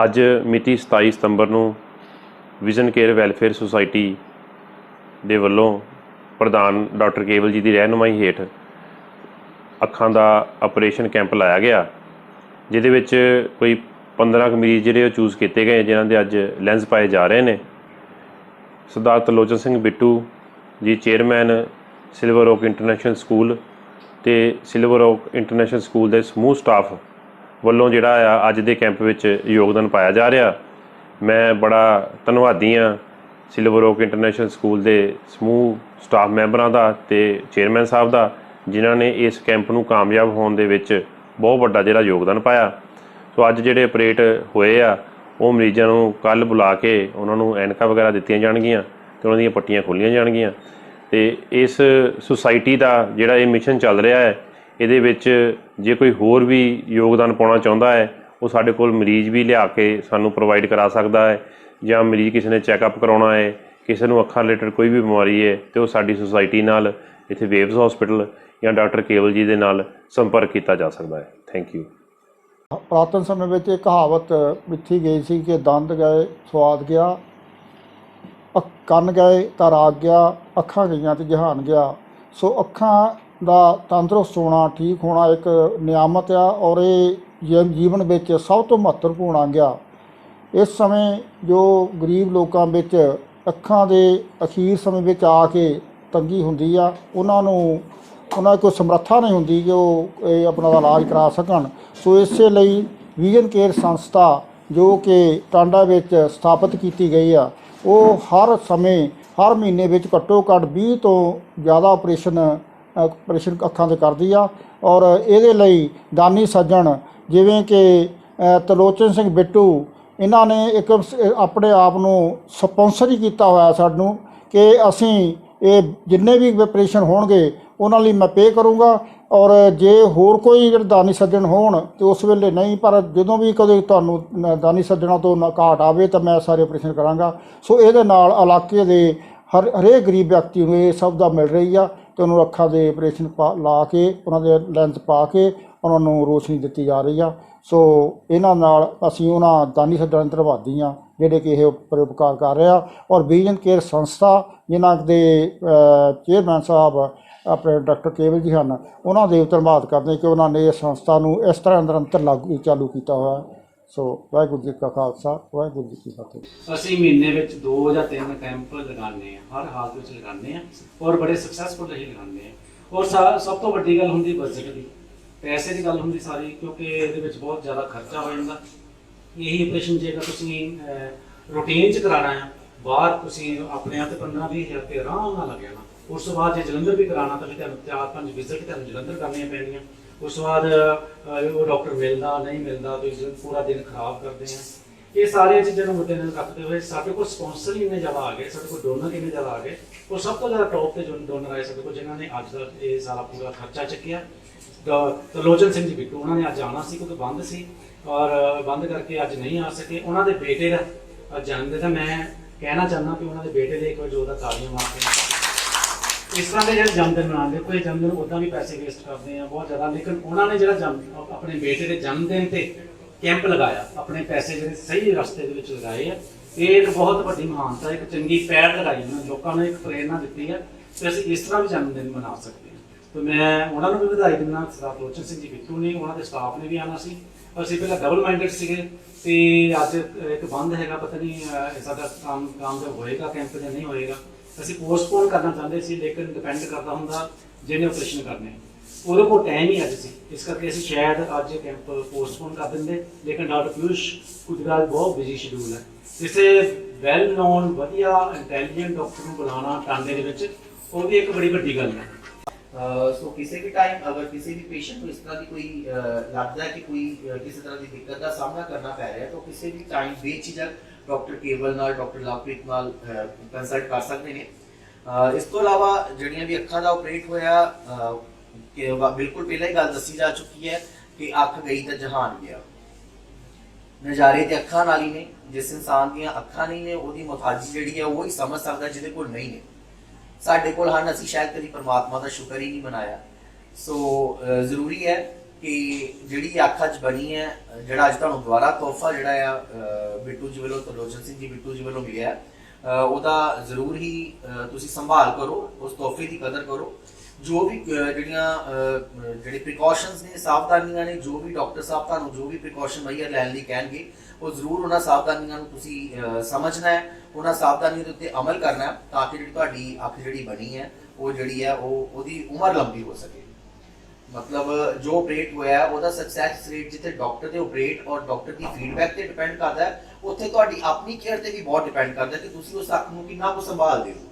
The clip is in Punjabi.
ਅੱਜ ਮਿਤੀ 27 ਸਤੰਬਰ ਨੂੰ ਵਿਜ਼ਨ ਕੇਅਰ ਵੈਲਫੇਅਰ ਸੁਸਾਇਟੀ ਦੇ ਵੱਲੋਂ ਪ੍ਰਧਾਨ ਡਾਕਟਰ ਕੇਵਲ ਜੀ ਦੀ ਰਹਿਨੁਮਾਈ ਹੇਠ ਅੱਖਾਂ ਦਾ ਆਪਰੇਸ਼ਨ ਕੈਂਪ ਲਾਇਆ ਗਿਆ, ਜਿਹਦੇ ਵਿੱਚ ਕੋਈ 15 ਮਰੀਜ਼ ਜਿਹੜੇ ਉਹ ਚੂਜ਼ ਕੀਤੇ ਗਏ, ਜਿਨ੍ਹਾਂ ਦੇ ਅੱਜ ਲੈਂਸ ਪਾਏ ਜਾ ਰਹੇ ਨੇ। ਸਰਦਾਰ Tarlochan Singh Bittu ji chairman Silver Oak International School ਤੇ ਸਿਲਵਰ ਓਕ ਇੰਟਰਨੈਸ਼ਨਲ ਸਕੂਲ ਦੇ ਸਮੂਹ ਸਟਾਫ ਵੱਲੋਂ ਜਿਹੜਾ ਆ ਅੱਜ ਦੇ ਕੈਂਪ ਵਿੱਚ ਯੋਗਦਾਨ ਪਾਇਆ ਜਾ ਰਿਹਾ। ਮੈਂ ਬੜਾ ਧੰਨਵਾਦੀ ਹਾਂ ਸਿਲਵਰ ਓਕ ਇੰਟਰਨੈਸ਼ਨਲ ਸਕੂਲ ਦੇ ਸਮੂਹ ਸਟਾਫ ਮੈਂਬਰਾਂ ਦਾ ਤੇ ਚੇਅਰਮੈਨ ਸਾਹਿਬ ਦਾ, ਜਿਨ੍ਹਾਂ ਨੇ ਇਸ ਕੈਂਪ ਨੂੰ ਕਾਮਯਾਬ ਹੋਣ ਦੇ ਵਿੱਚ ਬਹੁਤ ਵੱਡਾ ਜਿਹੜਾ ਯੋਗਦਾਨ ਪਾਇਆ। ਸੋ ਅੱਜ ਜਿਹੜੇ ਆਪਰੇਟ ਹੋਏ ਆ ਉਹ ਮਰੀਜ਼ਾਂ ਨੂੰ ਕੱਲ੍ਹ ਬੁਲਾ ਕੇ ਉਹਨਾਂ ਨੂੰ ਐਨਕਾਂ ਵਗੈਰਾ ਦਿੱਤੀਆਂ ਜਾਣਗੀਆਂ ਅਤੇ ਉਹਨਾਂ ਦੀਆਂ ਪੱਟੀਆਂ ਖੋਲ੍ਹੀਆਂ ਜਾਣਗੀਆਂ। ਅਤੇ ਇਸ ਸੁਸਾਇਟੀ ਦਾ ਜਿਹੜਾ ਇਹ ਮਿਸ਼ਨ ਚੱਲ ਰਿਹਾ ਹੈ, ਇਹਦੇ ਵਿੱਚ ਜੇ ਕੋਈ ਹੋਰ ਵੀ ਯੋਗਦਾਨ ਪਾਉਣਾ ਚਾਹੁੰਦਾ ਹੈ, ਉਹ ਸਾਡੇ ਕੋਲ ਮਰੀਜ਼ ਵੀ ਲਿਆ ਕੇ ਸਾਨੂੰ ਪ੍ਰੋਵਾਈਡ ਕਰਾ ਸਕਦਾ ਹੈ, ਜਾਂ ਮਰੀਜ਼ ਕਿਸੇ ਨੇ ਚੈੱਕਅਪ ਕਰਾਉਣਾ ਹੈ, ਕਿਸੇ ਨੂੰ ਅੱਖਾਂ ਰਿਲੇਟਡ ਕੋਈ ਵੀ ਬਿਮਾਰੀ ਹੈ, ਅਤੇ ਉਹ ਸਾਡੀ ਸੁਸਾਇਟੀ ਨਾਲ ਇੱਥੇ ਵੇਵਜ਼ ਹੌਸਪੀਟਲ ਜਾਂ ਡਾਕਟਰ ਕੇਵਲ ਜੀ ਦੇ ਨਾਲ ਸੰਪਰਕ ਕੀਤਾ ਜਾ ਸਕਦਾ ਹੈ। Thank you. ਪੁਰਾਤਨ ਸਮੇਂ ਵਿੱਚ ਇਹ ਕਹਾਵਤ ਮਿੱਥੀ ਗਈ ਸੀ ਕਿ ਦੰਦ ਗਏ ਸਵਾਦ ਗਿਆ, ਕੰਨ ਗਏ ਤਾਂ ਰਾਗ ਗਿਆ, ਅੱਖਾਂ ਗਈਆਂ ਤੇ ਜਹਾਨ ਗਿਆ। ਸੋ ਅੱਖਾਂ ਦਾ ਤੰਦਰੁਸਤ ਹੋਣਾ, ਠੀਕ ਹੋਣਾ ਇੱਕ ਨਿਆਮਤ ਆ, ਔਰ ਇਹ ਜੀਵਨ ਵਿੱਚ ਸਭ ਤੋਂ ਮਹੱਤਵਪੂਰਨ ਅੰਗ ਆ। ਇਸ ਸਮੇਂ ਜੋ ਗਰੀਬ ਲੋਕਾਂ ਵਿੱਚ ਅੱਖਾਂ ਦੇ ਅਖੀਰ ਸਮੇਂ ਵਿੱਚ ਆ ਕੇ ਤੰਗੀ ਹੁੰਦੀ ਆ, ਉਹਨਾਂ ਕੋਈ ਸਮਰੱਥਾ ਨਹੀਂ ਹੁੰਦੀ ਕਿ ਉਹ ਇਹ ਆਪਣਾ ਇਲਾਜ ਕਰਾ ਸਕਣ। ਸੋ ਇਸੇ ਲਈ ਵਿਜ਼ਨ ਕੇਅਰ ਸੰਸਥਾ ਜੋ ਕਿ ਟਾਂਡਾ ਵਿੱਚ ਸਥਾਪਿਤ ਕੀਤੀ ਗਈ ਆ, ਉਹ ਹਰ ਮਹੀਨੇ ਵਿੱਚ ਘੱਟੋ ਘੱਟ 20 ਤੋਂ ਜ਼ਿਆਦਾ ਆਪਰੇਸ਼ਨ ਅੱਖਾਂ ਦੇ ਕਰਦੀ ਆ। ਔਰ ਇਹਦੇ ਲਈ ਦਾਨੀ ਸੱਜਣ ਜਿਵੇਂ ਕਿ ਤਰਲੋਚਨ ਸਿੰਘ ਬਿੱਟੂ, ਇਹਨਾਂ ਨੇ ਇੱਕ ਆਪਣੇ ਆਪ ਨੂੰ ਸਪੋਂਸਰ ਹੀ ਕੀਤਾ ਹੋਇਆ ਸਾਨੂੰ ਕਿ ਅਸੀਂ ਇਹ ਜਿੰਨੇ ਵੀ ਆਪਰੇਸ਼ਨ ਹੋਣਗੇ ਉਹਨਾਂ ਲਈ ਮੈਂ ਪੇ ਕਰੂੰਗਾ, ਔਰ ਜੇ ਹੋਰ ਕੋਈ ਜਿਹੜੇ ਦਾਨੀ ਸੱਜਣ ਹੋਣ ਤਾਂ ਉਸ ਵੇਲੇ ਨਹੀਂ, ਪਰ ਜਦੋਂ ਵੀ ਕਦੇ ਤੁਹਾਨੂੰ ਦਾਨੀ ਸੱਜਣਾਂ ਤੋਂ ਘਾਟ ਆਵੇ ਤਾਂ ਮੈਂ ਸਾਰੇ ਆਪਰੇਸ਼ਨ ਕਰਾਂਗਾ। ਸੋ ਇਹਦੇ ਨਾਲ ਇਲਾਕੇ ਦੇ ਹਰੇਕ ਗਰੀਬ ਵਿਅਕਤੀ ਨੂੰ ਇਹ ਸੁਵਿਧਾ ਮਿਲ ਰਹੀ ਆ ਅਤੇ ਉਹਨੂੰ ਅੱਖਾਂ ਦੇ ਆਪਰੇਸ਼ਨ ਲਾ ਕੇ ਉਹਨਾਂ ਦੇ ਲੈਂਸ ਪਾ ਕੇ ਉਹਨਾਂ ਨੂੰ ਰੋਸ਼ਨੀ ਦਿੱਤੀ ਜਾ ਰਹੀ ਆ। ਸੋ ਇਹਨਾਂ ਨਾਲ ਅਸੀਂ ਉਹਨਾਂ ਦਾਨੀ ਸੱਜਣਾਂ ਦੇ ਧੰਨਵਾਦੀ ਹਾਂ ਜਿਹੜੇ ਕਿ ਇਹ ਉਪਕਾਰ ਕਰ ਰਿਹਾ। ਔਰ ਵਿਜ਼ਨ ਕੇਅਰ ਸੰਸਥਾ ਜਿਨ੍ਹਾਂ ਦੇ ਚੇਅਰਮੈਨ ਸਾਹਿਬ ਆਪਣੇ ਡਾਕਟਰ ਕੇਵਲ ਜੀ ਹਨ, ਉਹਨਾਂ ਦੇ ਧੰਨਵਾਦ ਕਰਦੇ ਕਿ ਉਹਨਾਂ ਨੇ ਇਸ ਸੰਸਥਾ ਨੂੰ ਇਸ ਤਰ੍ਹਾਂ ਨਿਰੰਤਰ ਚਾਲੂ ਕੀਤਾ ਹੋਇਆ। ਸੋ ਵਾਹਿਗੁਰੂ ਜੀ ਕਾ ਖਾਲਸਾ, ਵਾਹਿਗੁਰੂ ਜੀ ਕੀ ਫਤਿਹ। ਅਸੀਂ ਮਹੀਨੇ ਵਿੱਚ 2 ਜਾਂ 3 ਕੈਂਪ ਲਗਾਉਂਦੇ ਹਾਂ, ਹਰ ਹਾਲਤ ਵਿੱਚ ਲਗਾਉਂਦੇ ਹਾਂ, ਔਰ ਬੜੇ ਸਕਸੈਸਫੁਲ ਹੀ ਲਗਾਉਂਦੇ ਹਾਂ। ਔਰ ਸਭ ਤੋਂ ਵੱਡੀ ਗੱਲ ਹੁੰਦੀ ਬਜਟ ਦੀ, ਪੈਸੇ ਦੀ ਗੱਲ ਹੁੰਦੀ ਸਾਰੀ, ਕਿਉਂਕਿ ਇਹਦੇ ਵਿੱਚ ਬਹੁਤ ਜ਼ਿਆਦਾ ਖਰਚਾ ਹੋ ਜਾਂਦਾ। ਇਹੀ ਆਪਰੇਸ਼ਨ ਜੇਕਰ ਤੁਸੀਂ ਰੂਟੀਨ 'ਚ ਕਰਾਉਣਾ ਹੈ ਬਾਹਰ, ਤੁਸੀਂ ਆਪਣੇ ਆਪ 'ਤੇ 15-20 ਹਜ਼ਾਰ ਰੁਪਏ ਆਰਾਮ ਨਾਲ ਲੱਗ ਜਾਣਾ। ਉਸ ਤੋਂ ਬਾਅਦ ਜੇ ਜਲੰਧਰ ਵੀ ਕਰਾਉਣਾ ਤਾਂ ਫਿਰ ਤੁਹਾਨੂੰ 4-5 ਵਿਜ਼ਿਟ ਤੁਹਾਨੂੰ ਜਲੰਧਰ ਕਰਨੀਆਂ ਪੈਣੀਆਂ। ਉਸ ਤੋਂ ਬਾਅਦ ਉਹ ਡਾਕਟਰ ਮਿਲਦਾ ਨਹੀਂ ਮਿਲਦਾ, ਤੁਸੀਂ ਪੂਰਾ ਦਿਨ ਖਰਾਬ ਕਰਦੇ ਆ। ਇਹ ਸਾਰੀਆਂ ਚੀਜ਼ਾਂ ਨੂੰ ਮੁੱਦੇ ਨਾਲ ਰੱਖਦੇ ਹੋਏ ਸਾਡੇ ਕੋਲ ਸਪਾਂਸਰ ਹੀ ਇੰਨੇ ਜ਼ਿਆਦਾ ਆ ਗਏ, ਸਾਡੇ ਕੋਲ ਡੋਨਰ ਇੰਨੇ ਜ਼ਿਆਦਾ ਆ ਗਏ। ਉਹ ਸਭ ਤੋਂ ਜ਼ਿਆਦਾ ਟੌਪ 'ਤੇ ਡੋਨਰ ਆਏ ਸਾਡੇ ਕੋਲ, ਜਿਨ੍ਹਾਂ ਨੇ ਅੱਜ ਦਾ ਇਹ ਸਾਰਾ ਪੂਰਾ ਖਰਚਾ ਚੱਕਿਆ। ਤਰਲੋਚਨ ਸਿੰਘ ਜੀ ਬਿੱਟੂ, ਉਹਨਾਂ ਨੇ ਅੱਜ ਆਉਣਾ ਸੀ ਕਿਉਂਕਿ ਬੰਦ ਸੀ, ਔਰ ਬੰਦ ਕਰਕੇ ਅੱਜ ਨਹੀਂ ਆ ਸਕੇ। ਉਹਨਾਂ ਦੇ ਬੇਟੇ ਦਾ ਜਨਮ ਦਿਨ, ਮੈਂ ਕਹਿਣਾ ਚਾਹੁੰਦਾ ਕਿ ਉਹਨਾਂ ਦੇ ਬੇਟੇ ਦੇ ਇੱਕ ਵਾਰ ਜ਼ੋਰਦਾਰ ਤਾੜੀਆਂ ਮਾਰ ਕੇ ਇਸ ਤਰ੍ਹਾਂ ਦੇ ਜਿਹੜੇ ਜਨਮ ਦਿਨ ਮਨਾਉਂਦੇ, ਕੋਈ ਜਨਮ ਦਿਨ ਉੱਦਾਂ ਵੀ ਪੈਸੇ ਵੇਸਟ ਕਰਦੇ ਆ ਬਹੁਤ ਜ਼ਿਆਦਾ, ਲੇਕਿਨ ਉਹਨਾਂ ਨੇ ਜਿਹੜਾ ਆਪਣੇ ਬੇਟੇ ਦੇ ਜਨਮ ਦਿਨ 'ਤੇ ਕੈਂਪ ਲਗਾਇਆ, ਆਪਣੇ ਪੈਸੇ ਜਿਹੜੇ ਸਹੀ ਰਸਤੇ ਦੇ ਵਿੱਚ ਲਗਾਏ ਆ। ਇਹ ਇੱਕ ਬਹੁਤ ਵੱਡੀ ਮਹਾਨਤਾ, ਇੱਕ ਚੰਗੀ ਪੈੜ ਲਗਾਈ ਉਹਨਾਂ ਲੋਕਾਂ ਨੂੰ, ਇੱਕ ਪ੍ਰੇਰਨਾ ਦਿੱਤੀ ਹੈ ਕਿ ਅਸੀਂ ਇਸ ਤਰ੍ਹਾਂ ਵੀ ਜਨਮ ਦਿਨ ਮਨਾ ਸਕਦੇ ਹਾਂ। ਤੇ ਮੈਂ ਉਹਨਾਂ ਨੂੰ ਵੀ ਵਧਾਈ ਦਿੰਦਾ। ਸਰਦਾਰ ਤਰਲੋਚਨ ਸਿੰਘ ਜੀ ਬਿੱਟੂ ਨੇ, ਉਹਨਾਂ ਦੇ ਸਟਾਫ ਨੇ ਵੀ ਆਉਣਾ ਸੀ। ਅਸੀਂ ਪਹਿਲਾਂ ਡਬਲ ਮਾਈਂਡਡ ਸੀਗੇ ਤੇ ਅੱਜ ਇੱਕ ਬੰਦ ਹੈਗਾ, ਪਤਾ ਨਹੀਂ ਸਾਡਾ ਕਾਮਯਾਬ ਹੋਏਗਾ ਕੈਂਪ ਜਾਂ ਨਹੀਂ ਹੋਏਗਾ। ਅਸੀਂ ਪੋਸਟਪੋਨ ਕਰਨਾ ਚਾਹੁੰਦੇ ਸੀ, ਲੇਕਿਨ ਡਿਪੈਂਡ ਕਰਦਾ ਹੁੰਦਾ ਜਿਹਨੇ ਆਪਰੇਸ਼ਨ ਕਰਨੇ, ਉਹਦੇ ਕੋਲ ਟਾਈਮ ਹੀ ਅੱਜ ਸੀ, ਇਸ ਕਰਕੇ ਅਸੀਂ ਸ਼ਾਇਦ ਅੱਜ ਕੈਂਪ ਪੋਸਟਪੋਨ ਕਰ ਦਿੰਦੇ। ਲੇਕਿਨ ਡਾਕਟਰ ਪਿਊਸ਼ ਕੁਦਰਾਜ ਬਹੁਤ ਬਿਜ਼ੀ ਸ਼ਡਿਊਲ ਹੈ। ਕਿਸੇ ਵੈਲ ਨੋਨ ਵਧੀਆ ਇੰਟੈਲੀਜੈਂਟ ਡਾਕਟਰ ਨੂੰ ਬੁਲਾਉਣਾ ਟਾਂਡੇ ਦੇ ਵਿੱਚ, ਉਹ ਵੀ ਇੱਕ ਬੜੀ ਵੱਡੀ ਗੱਲ ਹੈ। सो किसी भी टाइम अगर किसी भी पेशेंट को इस तरह की कोई लगता है कि कोई किसी तरह की दिक्कत का सामना करना पै रहा है, तो किसी भी टाइम बेझिझक डॉक्टर केवल नाल डॉक्टर लवप्रीत नाल कंसल्ट कर सकते हैं। इस तो अलावा जिहड़ियां भी अखां दा ऑपरेट होया, बिल्कुल पहले ही गल दसी जा चुकी है कि अख गई तो जहान गया। नज़ारे तो अखां नाल ही ने, जिस इंसान दी अखां नहीं ने उहदी मुताजी जिहड़ी है वो ही समझ सकदा जिहदे कोल नहीं ने। साढ़े कोल हन, असीं शायद कभी परमात्मा का शुक्र ही नहीं मनाया। सो जरूरी है ਕਿ ਜਿਹੜੀ ਅੱਖ ਅੱਜ ਬਣੀ ਹੈ, ਜਿਹੜਾ ਅੱਜ ਤੁਹਾਨੂੰ ਦੁਬਾਰਾ ਤੋਹਫਾ ਜਿਹੜਾ ਆ ਬਿੱਟੂ ਜੀ ਵੱਲੋਂ, ਤਰਲੋਚਨ ਸਿੰਘ ਜੀ ਬਿੱਟੂ ਜੀ ਵੱਲੋਂ ਮਿਲਿਆ, ਉਹਦਾ ਜ਼ਰੂਰ ਹੀ ਤੁਸੀਂ ਸੰਭਾਲ ਕਰੋ, ਉਸ ਤੋਹਫੇ ਦੀ ਕਦਰ ਕਰੋ। ਜੋ ਵੀ ਜਿਹੜੇ ਪ੍ਰੀਕਾਸ਼ਨਸ ਨੇ, ਸਾਵਧਾਨੀਆਂ ਨੇ, ਜੋ ਵੀ ਡਾਕਟਰ ਸਾਹਿਬ ਤੁਹਾਨੂੰ ਜੋ ਵੀ ਪ੍ਰੀਕਾਸ਼ਨ ਮਈਆ ਲੈਣ ਲਈ ਕਹਿਣਗੇ, ਉਹ ਜ਼ਰੂਰ ਉਹਨਾਂ ਸਾਵਧਾਨੀਆਂ ਨੂੰ ਤੁਸੀਂ ਸਮਝਣਾ ਹੈ, ਉਹਨਾਂ ਸਾਵਧਾਨੀਆਂ ਦੇ ਉੱਤੇ ਅਮਲ ਕਰਨਾ ਹੈ, ਤਾਂ ਕਿ ਜਿਹੜੀ ਤੁਹਾਡੀ ਅੱਖ ਜਿਹੜੀ ਬਣੀ ਹੈ ਉਹ ਜਿਹੜੀ ਹੈ ਉਹਦੀ ਉਮਰ ਲੰਬੀ ਹੋ ਸਕੇ। ਮਤਲਬ ਜੋ ਆਪਰੇਟ ਹੋਇਆ ਉਹਦਾ ਸਕਸੈਸ ਰੇਟ ਜਿੱਥੇ ਡਾਕਟਰ ਦੇ ਆਪਰੇਟ ਔਰ ਡਾਕਟਰ ਦੀ ਫੀਡਬੈਕ ਤੇ ਡਿਪੈਂਡ ਕਰਦਾ ਹੈ, ਉੱਥੇ ਤੁਹਾਡੀ ਆਪਣੀ ਕੇਅਰ ਤੇ ਵੀ ਬਹੁਤ ਡਿਪੈਂਡ ਕਰਦਾ ਕਿ ਤੁਸੀਂ ਉਸ ਅੱਖ ਨੂੰ ਕਿੰਨਾ ਕੁ ਸੰਭਾਲਦੇ ਹੋ।